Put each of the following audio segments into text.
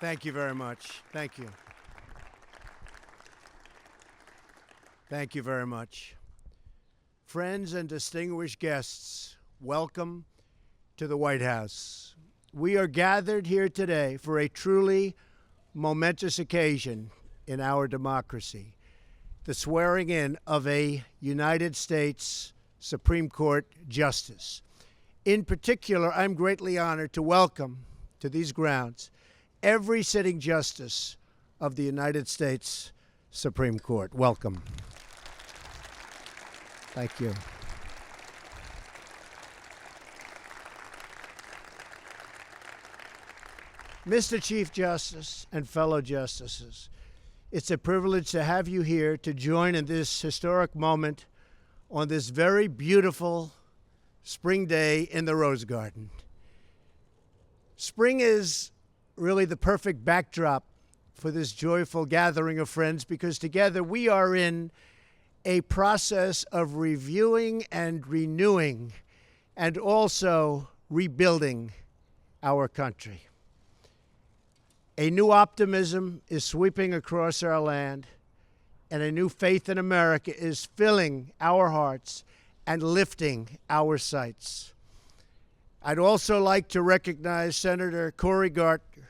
Thank you very much. Thank you. Thank you very much. Friends and distinguished guests, welcome to the White House. We are gathered here today for a truly momentous occasion in our democracy, the swearing in of a United States Supreme Court justice. In particular, I'm greatly honored to welcome to these grounds every sitting justice of the United States Supreme Court. Welcome. Thank you. Mr. Chief Justice and fellow justices, it's a privilege to have you here to join in this historic moment on this very beautiful spring day in the Rose Garden. Spring is really the perfect backdrop for this joyful gathering of friends because together we are in a process of reviewing and renewing and also rebuilding our country. A new optimism is sweeping across our land, and a new faith in America is filling our hearts and lifting our sights. I'd also like to recognize Senator Cory Gardner.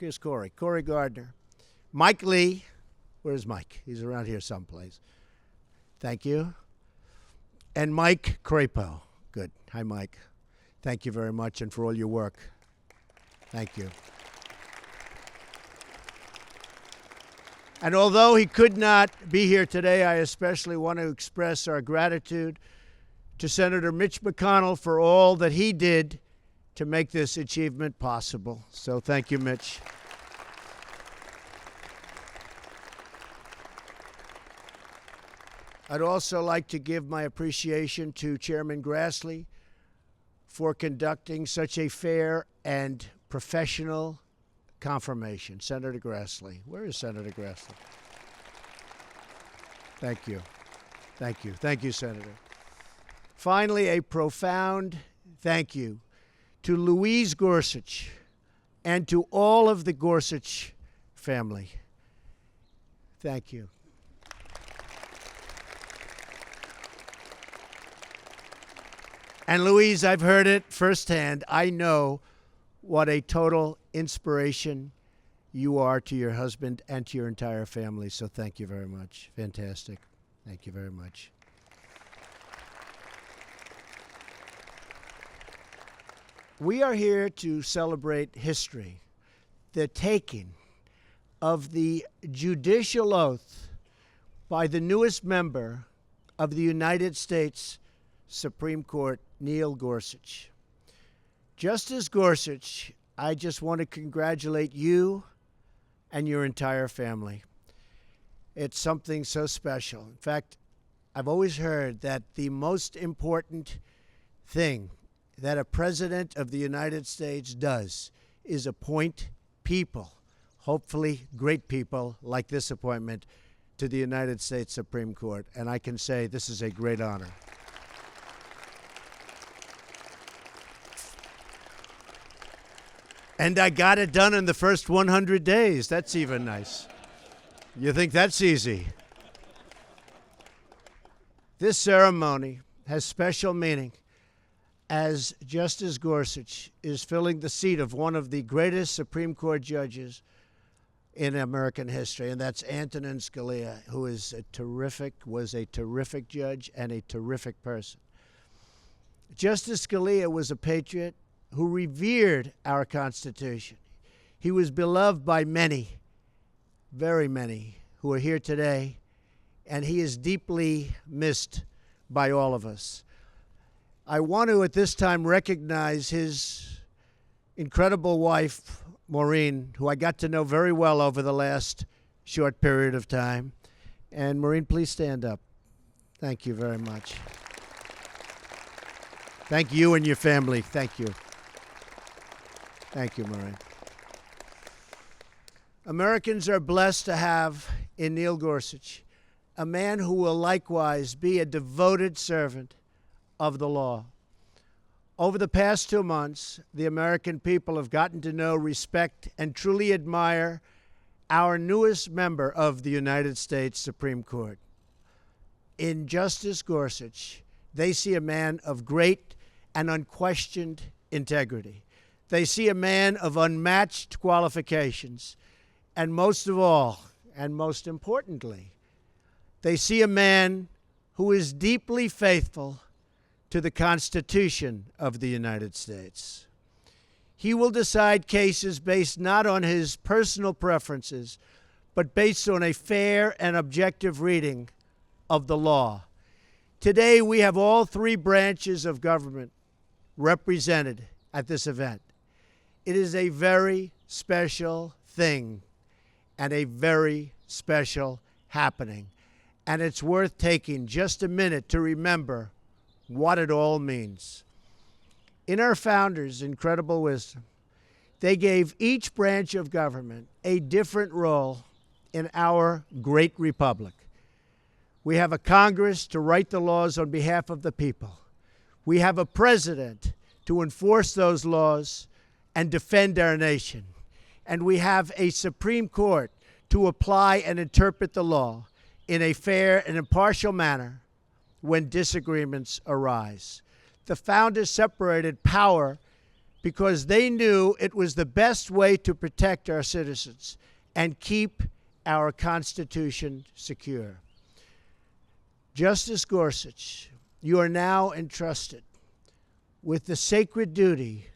Here's Cory Gardner. Mike Lee. Where's Mike? He's around here someplace. Thank you. And Mike Crapo. Good. Hi, Mike. Thank you very much and for all your work. Thank you. And although he could not be here today, I especially want to express our gratitude to Senator Mitch McConnell for all that he did to make this achievement possible. So thank you, Mitch. I'd also like to give my appreciation to Chairman Grassley for conducting such a fair and professional confirmation. Senator Grassley. Where is Senator Grassley? Thank you. Thank you. Thank you, Senator. Finally, a profound thank you to Louise Gorsuch and to all of the Gorsuch family. Thank you. And Louise, I've heard it firsthand. I know what a total inspiration you are to your husband and to your entire family. So thank you very much. Fantastic. Thank you very much. We are here to celebrate history, the taking of the judicial oath by the newest member of the United States Supreme Court, Neil Gorsuch. Justice Gorsuch, I just want to congratulate you and your entire family. It's something so special. In fact, I've always heard that the most important thing that a president of the United States does is appoint people, hopefully great people like this appointment, to the United States Supreme Court. And I can say this is a great honor. And I got it done in the first 100 days. That's even nice. You think that's easy? This ceremony has special meaning as Justice Gorsuch is filling the seat of one of the greatest Supreme Court judges in American history, and that's Antonin Scalia, who was a terrific judge and a terrific person. Justice Scalia was a patriot who revered our Constitution. He was beloved by many, very many, who are here today, and he is deeply missed by all of us. I want to, at this time, recognize his incredible wife, Maureen, who I got to know very well over the last short period of time. And Maureen, please stand up. Thank you very much. Thank you and your family. Thank you. Thank you, Maureen. Americans are blessed to have in Neil Gorsuch a man who will likewise be a devoted servant of the law. Over the past 2 months, the American people have gotten to know, respect, and truly admire our newest member of the United States Supreme Court. In Justice Gorsuch, they see a man of great and unquestioned integrity. They see a man of unmatched qualifications. And most of all, and most importantly, they see a man who is deeply faithful to the Constitution of the United States. He will decide cases based not on his personal preferences, but based on a fair and objective reading of the law. Today, we have all three branches of government represented at this event. It is a very special thing and a very special happening. And it's worth taking just a minute to remember what it all means. In our founders' incredible wisdom, they gave each branch of government a different role in our great republic. We have a Congress to write the laws on behalf of the people. We have a president to enforce those laws and defend our nation. And we have a Supreme Court to apply and interpret the law in a fair and impartial manner when disagreements arise. The founders separated power because they knew it was the best way to protect our citizens and keep our Constitution secure. Justice Gorsuch, you are now entrusted with the sacred duty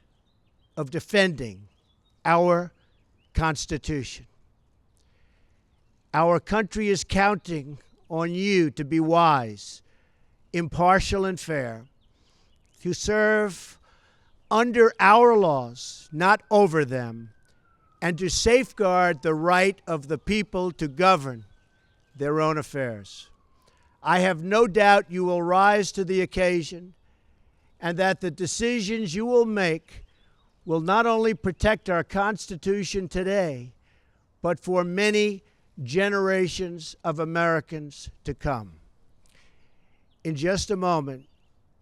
of defending our Constitution. Our country is counting on you to be wise, impartial, and fair, to serve under our laws, not over them, and to safeguard the right of the people to govern their own affairs. I have no doubt you will rise to the occasion and that the decisions you will make will not only protect our Constitution today, but for many generations of Americans to come. In just a moment,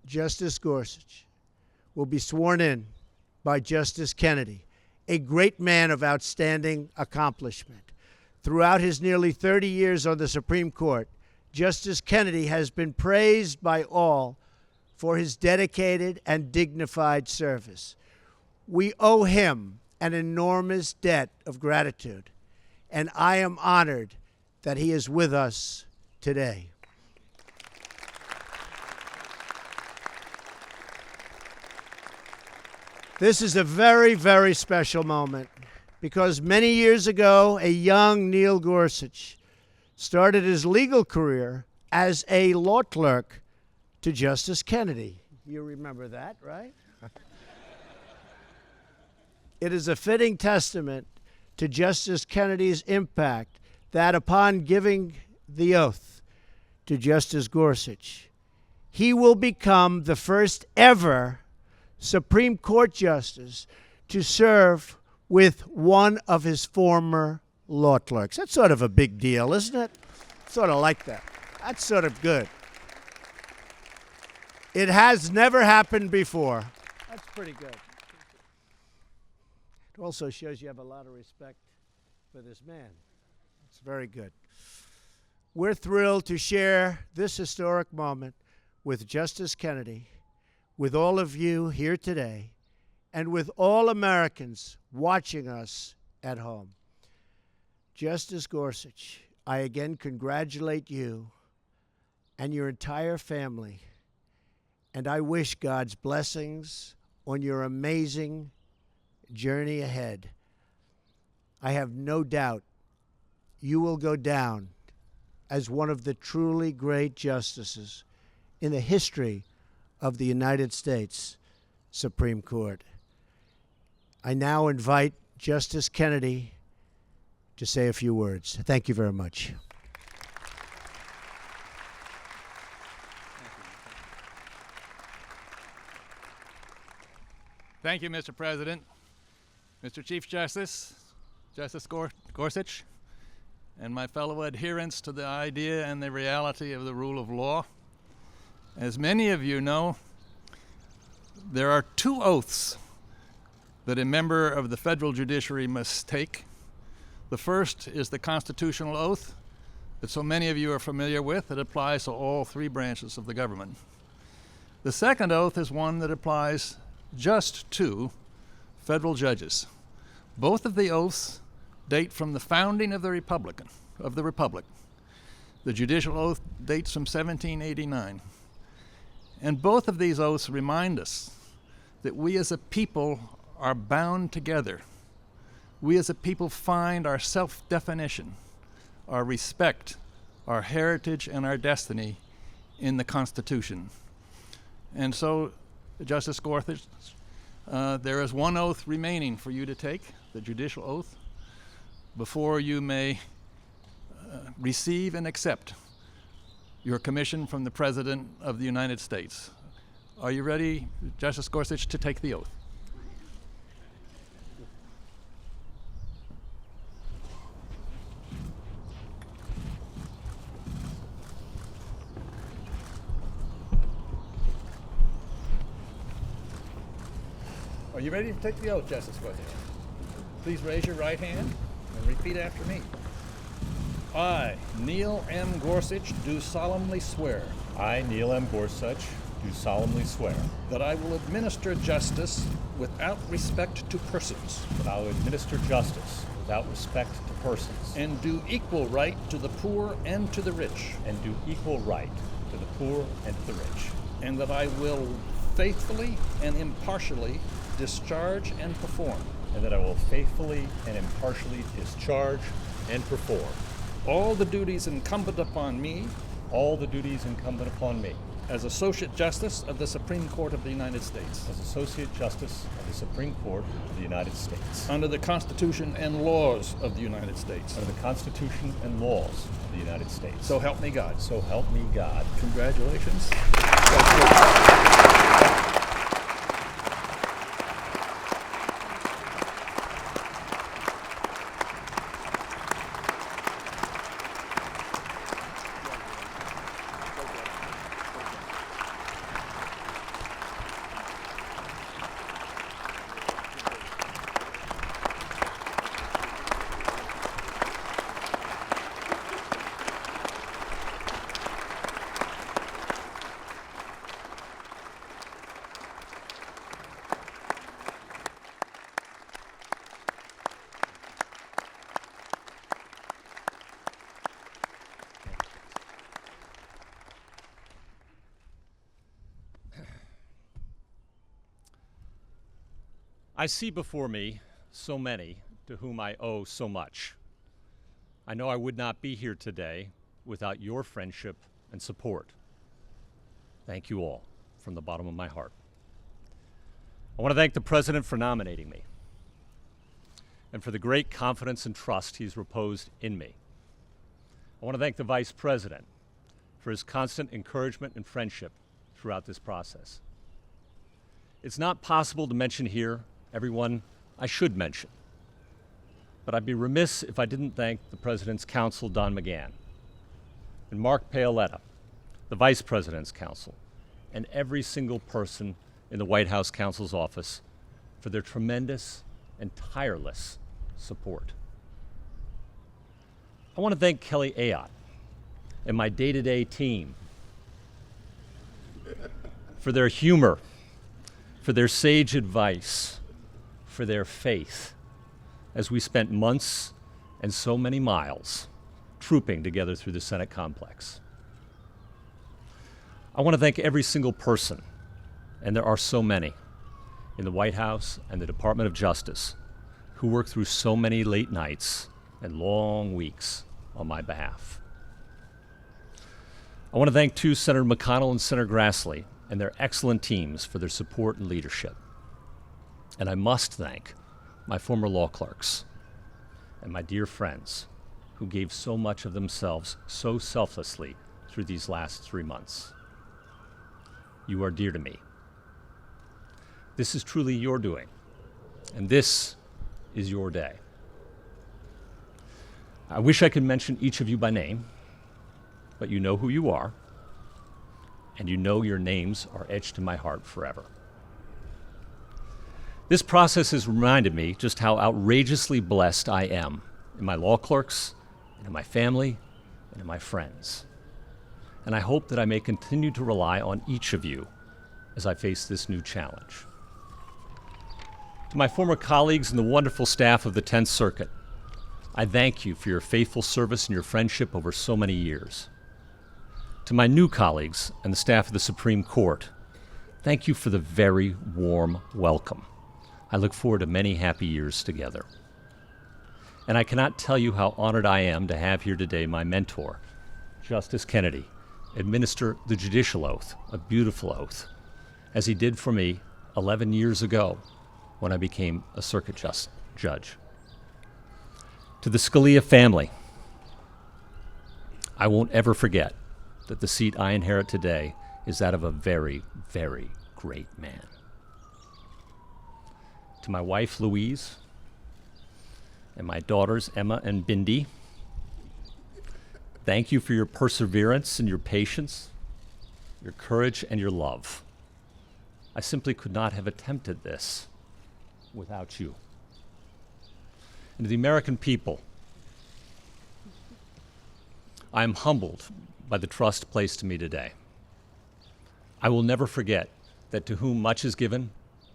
Justice Gorsuch will be sworn in by Justice Kennedy, a great man of outstanding accomplishment. Throughout his nearly 30 years on the Supreme Court, Justice Kennedy has been praised by all for his dedicated and dignified service. We owe him an enormous debt of gratitude, and I am honored that he is with us today. This is a very, very special moment because many years ago, a young Neil Gorsuch started his legal career as a law clerk to Justice Kennedy. You remember that, right? It is a fitting testament to Justice Kennedy's impact that upon giving the oath to Justice Gorsuch, he will become the first ever Supreme Court justice to serve with one of his former law clerks. That's sort of a big deal, isn't it? Sort of like that. That's sort of good. It has never happened before. That's pretty good. It also shows you have a lot of respect for this man. It's very good. We're thrilled to share this historic moment with Justice Kennedy, with all of you here today, and with all Americans watching us at home. Justice Gorsuch, I again congratulate you and your entire family, and I wish God's blessings on your amazing journey ahead. I have no doubt you will go down as one of the truly great justices in the history of the United States Supreme Court. I now invite Justice Kennedy to say a few words. Thank you very much. Thank you, Mr. President. Mr. Chief Justice, Justice Gorsuch, and my fellow adherents to the idea and the reality of the rule of law. As many of you know, There are two oaths that a member of the federal judiciary must take. The first is the constitutional oath that so many of you are familiar with. It applies to all three branches of the government. The second oath is one that applies just to federal judges. Both of the oaths date from the founding of the Republic. The judicial oath dates from 1789. And both of these oaths remind us that we as a people are bound together. We as a people find our self-definition, our respect, our heritage, and our destiny in the Constitution. And so, Justice Gorsuch, there is one oath remaining for you to take, the judicial oath, before you may receive and accept your commission from the President of the United States. Are you ready, Justice Gorsuch, to take the oath? Are you ready to take the oath, Justice Gorsuch? Please raise your right hand and repeat after me. I, Neil M. Gorsuch, do solemnly swear I, Neil M. Gorsuch, do solemnly swear that I will administer justice without respect to persons that I will administer justice without respect to persons and do equal right to the poor and to the rich, and do equal right to the poor and to the rich, and that I will faithfully and impartially discharge and perform and that I will faithfully and impartially discharge and perform all the duties incumbent upon me all the duties incumbent upon me as Associate Justice of the Supreme Court of the United States, as Associate Justice of the Supreme Court of the United States, under the Constitution and laws of the United States. under the Constitution and laws of the United States. So help me God. So help me God. Congratulations. I see before me so many to whom I owe so much. I know I would not be here today without your friendship and support. Thank you all from the bottom of my heart. I want to thank the President for nominating me and for the great confidence and trust he's reposed in me. I want to thank the Vice President for his constant encouragement and friendship throughout this process. It's not possible to mention here everyone I should mention, but I'd be remiss if I didn't thank the President's counsel, Don McGahn, and Mark Paoletta, the Vice President's counsel, and every single person in the White House counsel's office for their tremendous and tireless support. I want to thank Kelly Ayotte and my day-to-day team for their humor, for their sage advice, for their faith, as we spent months and so many miles trooping together through the Senate complex. I want to thank every single person, and there are so many, in the White House and the Department of Justice who worked through so many late nights and long weeks on my behalf. I want to thank too Senator McConnell and Senator Grassley and their excellent teams for their support and leadership. And I must thank my former law clerks and my dear friends who gave so much of themselves so selflessly through these last 3 months. You are dear to me. This is truly your doing, and this is your day. I wish I could mention each of you by name, but you know who you are, and you know your names are etched in my heart forever. This process has reminded me just how outrageously blessed I am in my law clerks, and in my family, and in my friends. And I hope that I may continue to rely on each of you as I face this new challenge. To my former colleagues and the wonderful staff of the 10th Circuit, I thank you for your faithful service and your friendship over so many years. To my new colleagues and the staff of the Supreme Court, thank you for the very warm welcome. I look forward to many happy years together. And I cannot tell you how honored I am to have here today my mentor, Justice Kennedy, administer the judicial oath, a beautiful oath, as he did for me 11 years ago when I became a circuit judge. To the Scalia family, I won't ever forget that the seat I inherit today is that of a very, very great man. To my wife, Louise, and my daughters, Emma and Bindi, thank you for your perseverance and your patience, your courage and your love. I simply could not have attempted this without you. And to the American people, I am humbled by the trust placed in me today. I will never forget that to whom much is given,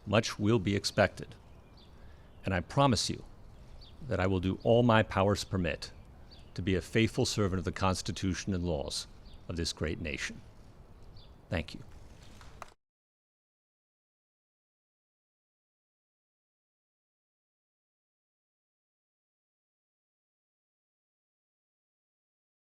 much will be expected. And I promise you that I will do all my powers permit to be a faithful servant of the Constitution and laws of this great nation. Thank you.